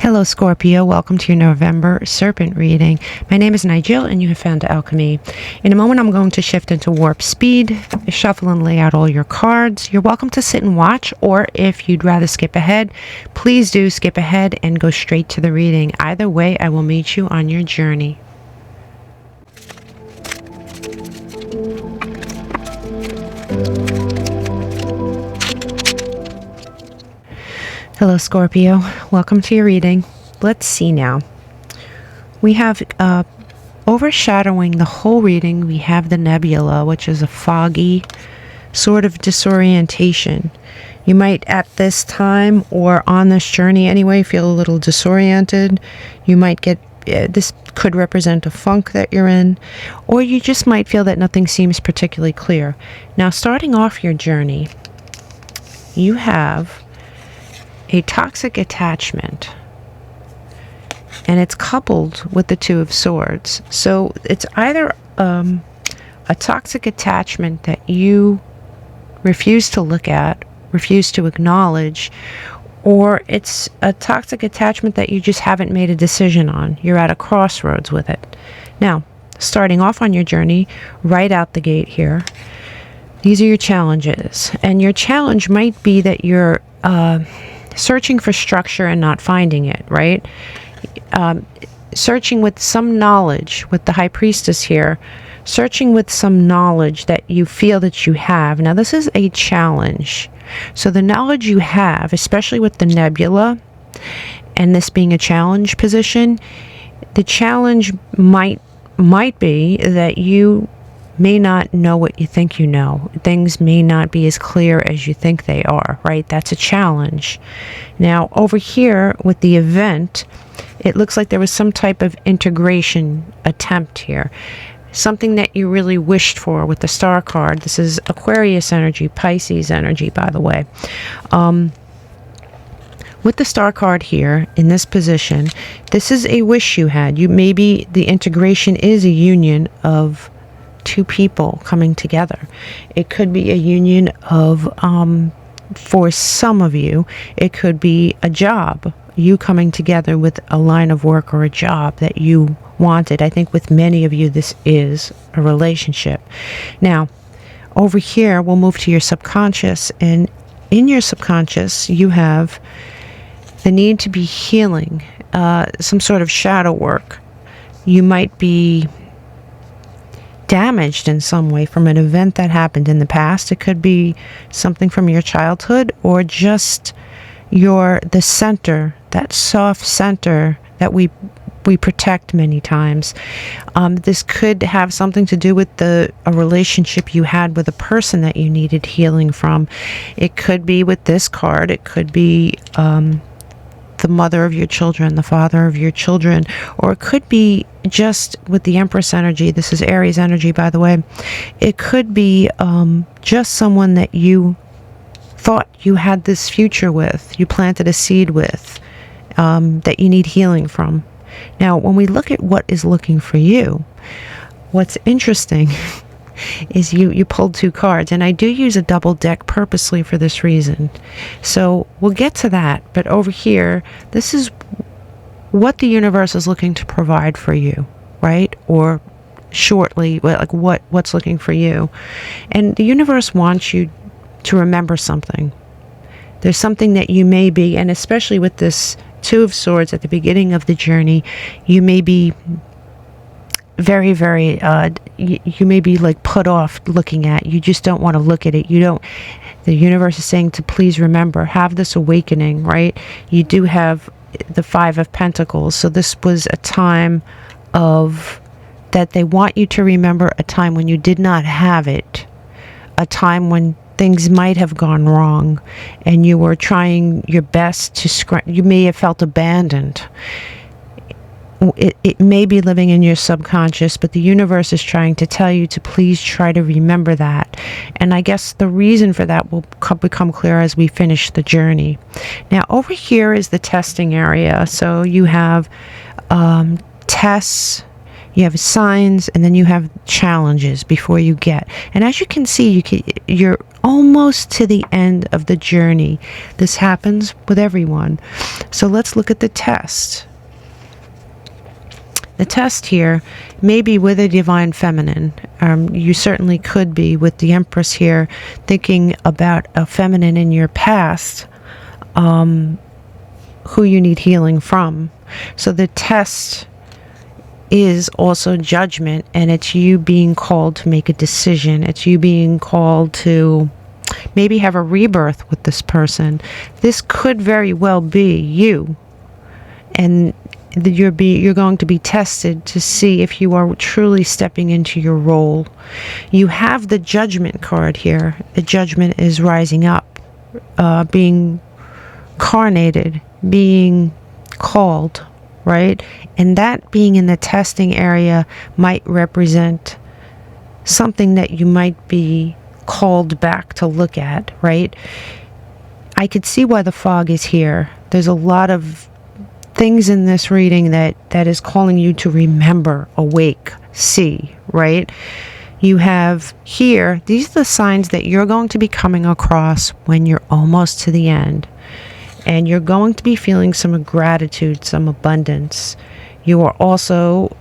Hello Scorpio, welcome to your November Serpent reading. My name is Nigel and you have found Älkëmï. In a moment I'm going to shift into warp speed, shuffle and lay out all your cards. You're welcome to sit and watch, or if you'd rather skip ahead, please do skip ahead and go straight to the reading. Either way, I will meet you on your journey. Hello Scorpio, welcome to your reading. Let's see now. We have overshadowing the whole reading, we have the nebula, which is a foggy sort of disorientation. You might at this time or on this journey anyway feel a little disoriented. You might get, this could represent a funk that you're in, or you just might feel that nothing seems particularly clear. Now starting off your journey, you have a toxic attachment, and it's coupled with the Two of Swords. So it's either a toxic attachment that you refuse to look at, refuse to acknowledge, or it's a toxic attachment that you just haven't made a decision on. You're at a crossroads with it. Now, starting off on your journey, right out the gate here, these are your challenges. And your challenge might be that you're searching for structure and not finding it, right? Searching with some knowledge, with the High Priestess here, searching with some knowledge that you feel that you have. Now, this is a challenge. So the knowledge you have, especially with the nebula, and this being a challenge position, the challenge might be that you may not know what you think you know. Things may not be as clear as you think they are, right? That's a challenge. Now, over here with the event, it looks like there was some type of integration attempt here. Something that you really wished for with the Star card. This is Aquarius energy, Pisces energy, by the way. With the Star card here, in this position, this is a wish you had. Maybe the integration is a union of two people coming together. It could be a union of, for some of you, it could be a job. You coming together with a line of work or a job that you wanted. I think with many of you, this is a relationship. Now, over here, we'll move to your subconscious. And in your subconscious, you have the need to be healing, some sort of shadow work. You might be damaged in some way from an event that happened in the past. It could be something from your childhood, or just the center, that soft center that we protect many times. This could have something to do with a relationship you had with a person that you needed healing from. It could be with this card. It could be the mother of your children, the father of your children, or it could be just with the Empress energy. This is Aries energy, by the way. It could be just someone that you thought you had this future with, you planted a seed with, that you need healing from. Now, when we look at what is looking for you, what's interesting is you pulled two cards, and I do use a double deck purposely for this reason. So we'll get to that, but over here, this is what the universe is looking to provide for you, right? Or shortly, like what's looking for you. And the universe wants you to remember something. There's something that you may be, and especially with this Two of Swords at the beginning of the journey, you may be very, very, you may be like put off looking at. You just don't want to look at it. The universe is saying to please remember, have this awakening, right? You do have the Five of Pentacles. So this was a time that they want you to remember, a time when you did not have it, a time when things might have gone wrong and you were trying your best to you may have felt abandoned. It may be living in your subconscious, but the universe is trying to tell you to please try to remember that. And I guess the reason for that will become clear as we finish the journey. Now, over here is the testing area. So you have tests, You have signs, and then you have challenges before you get. And as you can see, you're almost to the end of the journey. This happens with everyone. So let's look at the test. The test here may be with a divine feminine. You certainly could be with the Empress here, thinking about a feminine in your past who you need healing from. So the test is also judgment, and it's you being called to make a decision. It's you being called to maybe have a rebirth with this person. This could very well be you, and you're going to be tested to see if you are truly stepping into your role. You have the Judgment card here. The Judgment is rising up, being carnated, being called, right? And that being in the testing area might represent something that you might be called back to look at, right? I could see why the fog is here. There's a lot of things in this reading that is calling you to remember, awake, see, right? You have here, these are the signs that you're going to be coming across when you're almost to the end. And you're going to be feeling some gratitude, some abundance. You are also,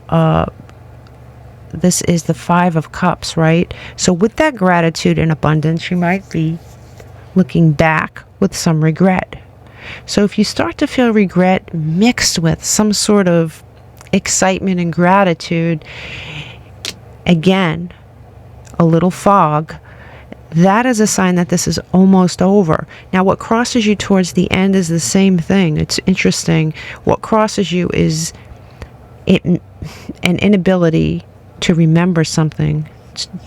this is the 5 of Cups, right? So with that gratitude and abundance, you might be looking back with some regret. So if you start to feel regret mixed with some sort of excitement and gratitude, again, a little fog, that is a sign that this is almost over. Now, what crosses you towards the end is the same thing. It's interesting. What crosses you is an inability to remember something,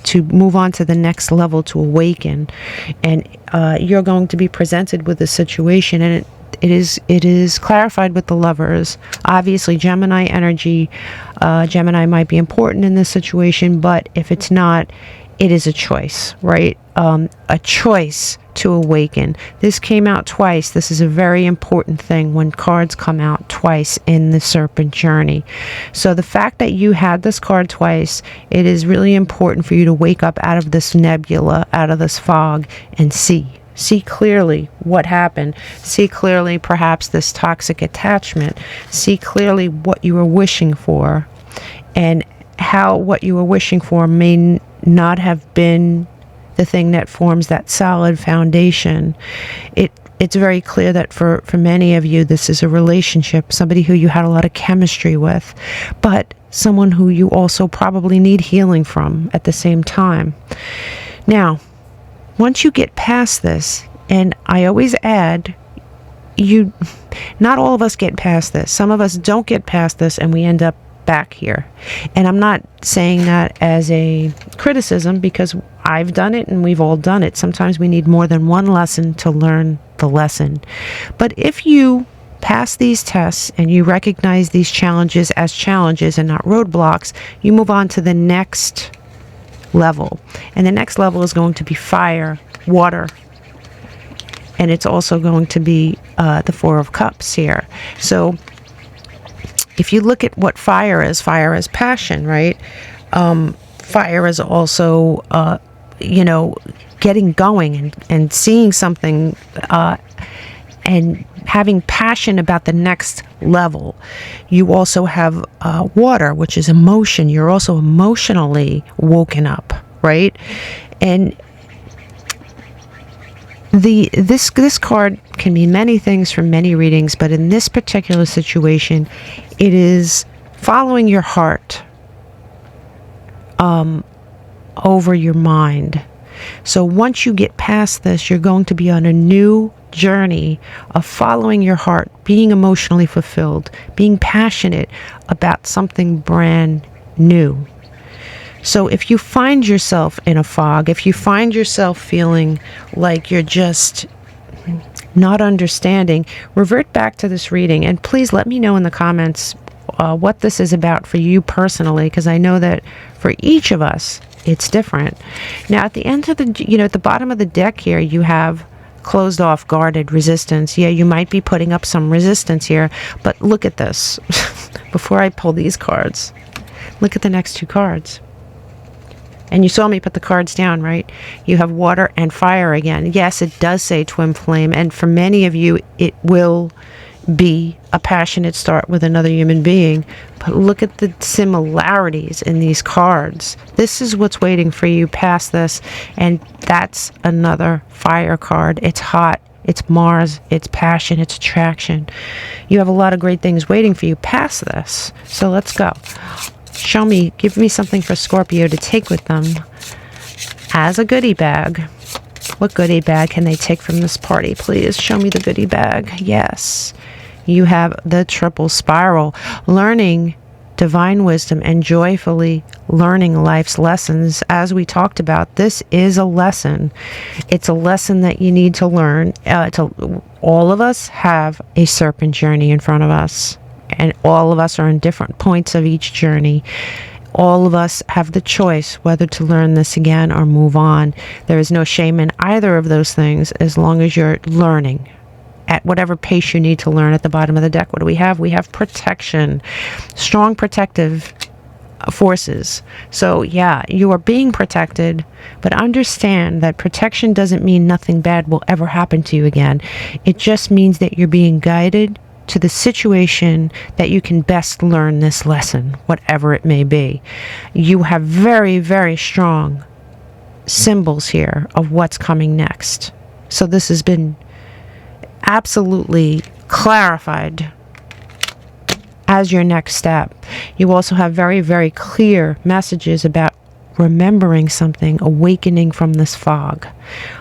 to move on to the next level, to awaken. And you're going to be presented with a situation, and it is clarified with the Lovers. Obviously, Gemini energy, Gemini might be important in this situation, but if it's not, it is a choice, right? A choice to awaken. This came out twice. This is a very important thing when cards come out twice in the Serpent journey. So the fact that you had this card twice, it is really important for you to wake up out of this nebula, out of this fog, and see clearly what happened. See clearly perhaps this toxic attachment. See clearly what you were wishing for, and how what you were wishing for may not have been the thing that forms that solid foundation. It's very clear that for many of you, this is a relationship, somebody who you had a lot of chemistry with, but someone who you also probably need healing from at the same time. Now, once you get past this, and I always add, not all of us get past this. Some of us don't get past this, and we end up back here. And I'm not saying that as a criticism, because I've done it and we've all done it. Sometimes we need more than one lesson to learn the lesson. But if you pass these tests and you recognize these challenges as challenges and not roadblocks, you move on to the next level. And the next level is going to be fire, water, and it's also going to be the 4 of Cups here. So if you look at what fire is passion, right? Fire is also, getting going and seeing something and having passion about the next level. You also have water, which is emotion. You're also emotionally woken up, right? And this card can mean many things from many readings, but in this particular situation, it is following your heart over your mind. So once you get past this, you're going to be on a new journey of following your heart, being emotionally fulfilled, being passionate about something brand new. So if you find yourself in a fog, if you find yourself feeling like you're just not understanding, revert back to this reading, and please let me know in the comments what this is about for you personally, because I know that for each of us it's different. Now at the end of the, at the bottom of the deck here, you have closed off, guarded, resistance. Yeah, you might be putting up some resistance here, but look at this. Before I pull these cards, Look at the next two cards. And you saw me put the cards down, right? You have water and fire again. Yes, it does say twin flame. And for many of you, it will be a passionate start with another human being. But look at the similarities in these cards. This is what's waiting for you past this. And that's another fire card. It's hot. It's Mars. It's passion. It's attraction. You have a lot of great things waiting for you past this. So let's go. Show me, give me something for Scorpio to take with them as a goodie bag. What goodie bag can they take from this party, please? Show me the goodie bag. Yes. You have the triple spiral. Learning divine wisdom and joyfully learning life's lessons. As we talked about, this is a lesson. It's a lesson that you need to learn. All of us have a serpent journey in front of us. And all of us are in different points of each journey. All of us have the choice whether to learn this again or move on. There is no shame in either of those things as long as you're learning at whatever pace you need to learn. At the bottom of the deck, what do we have? We have protection, strong protective forces. So yeah, you are being protected, but understand that protection doesn't mean nothing bad will ever happen to you again. It just means that you're being guided to the situation that you can best learn this lesson, whatever it may be. You have very, very strong symbols here of what's coming next. So this has been absolutely clarified as your next step. You also have very, very clear messages about remembering something, awakening from this fog.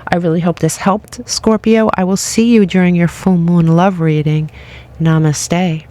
I really hope this helped, Scorpio. I will see you during your full moon love reading. Namaste.